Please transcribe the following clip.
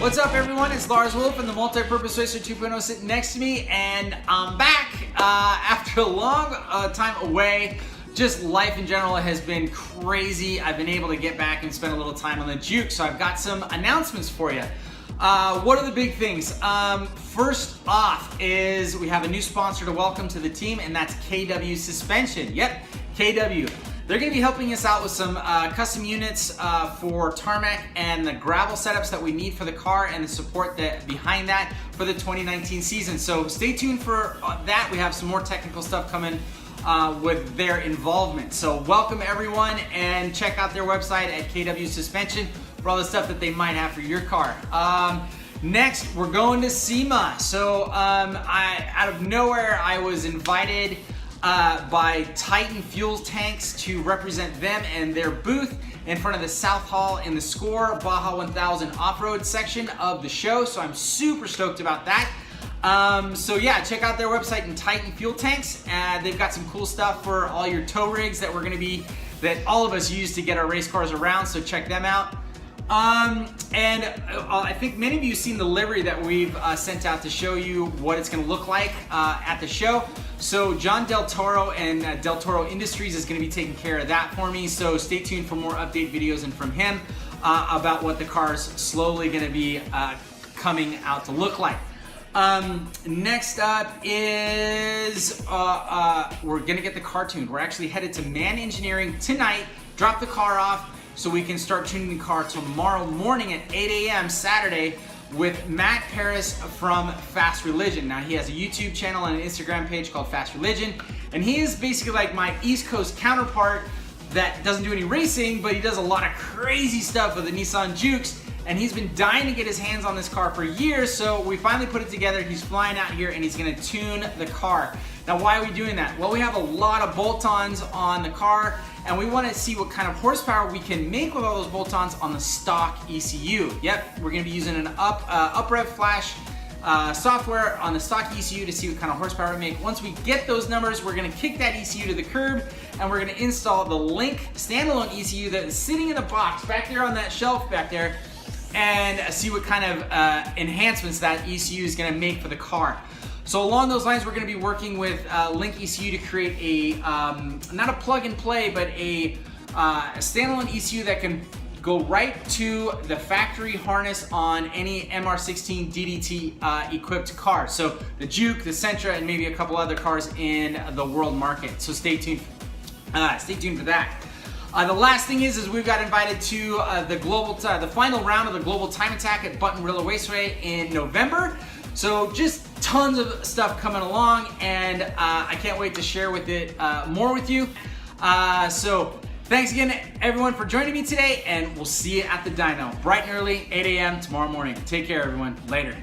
What's up, everyone? It's Lars Wolf and the Multi-Purpose Racer 2.0 sitting next to me, and I'm back after a long time away. Just life in general has been crazy. I've been able to get back and spend a little time on the Juke, so I've got some announcements for you. What are the big things? First off is we have a new sponsor to welcome to the team, and that's KW Suspension. Yep, KW. They're going to be helping us out with some custom units for tarmac and the gravel setups that we need for the car and the support behind that for the 2019 season. So stay tuned for that. We have some more technical stuff coming with their involvement. So welcome everyone, and check out their website at KW Suspension for all the stuff that they might have for your car. Next, we're going to SEMA. So out of nowhere, I was invited by Titan Fuel Tanks to represent them and their booth in front of the South Hall in the SCORE Baja 1000 off-road section of the show. So I'm super stoked about that. So yeah, check out their website in Titan Fuel Tanks. They've got some cool stuff for all your tow rigs that that all of us use to get our race cars around. So check them out. I think many of you have seen the livery that we've sent out to show you what it's going to look like at the show. So John Del Toro and Del Toro Industries is going to be taking care of that for me. So stay tuned for more update videos and from him about what the car's slowly going to be coming out to look like. Next up is we're going to get the car tuned. We're actually headed to Man Engineering tonight, drop the car off, so we can start tuning the car tomorrow morning at 8 a.m. Saturday with Matt Paris from Fast Religion. Now, he has a YouTube channel and an Instagram page called Fast Religion, and he is basically like my East Coast counterpart that doesn't do any racing, but he does a lot of crazy stuff with the Nissan Jukes, and he's been dying to get his hands on this car for years, so we finally put it together. He's flying out here and he's gonna tune the car. Now, why are we doing that? Well, we have a lot of bolt-ons on the car, and we want to see what kind of horsepower we can make with all those bolt-ons on the stock ECU. Yep, we're going to be using an UpRev Flash software on the stock ECU to see what kind of horsepower we make. Once we get those numbers, we're going to kick that ECU to the curb, and we're going to install the Link standalone ECU that is sitting in the box back there on that shelf back there, and see what kind of enhancements that ECU is going to make for the car. So along those lines, we're going to be working with Link ECU to create a, not a plug and play, but a standalone ECU that can go right to the factory harness on any MR16 DDT equipped car. So the Juke, the Sentra, and maybe a couple other cars in the world market. So stay tuned for that. The last thing is we've got invited to the final round of the Global Time Attack at Buttonwillow Raceway in November. So just tons of stuff coming along, and I can't wait to share more with you. So thanks again, everyone, for joining me today, and we'll see you at the dyno bright and early, 8 a.m. tomorrow morning. Take care, everyone. Later.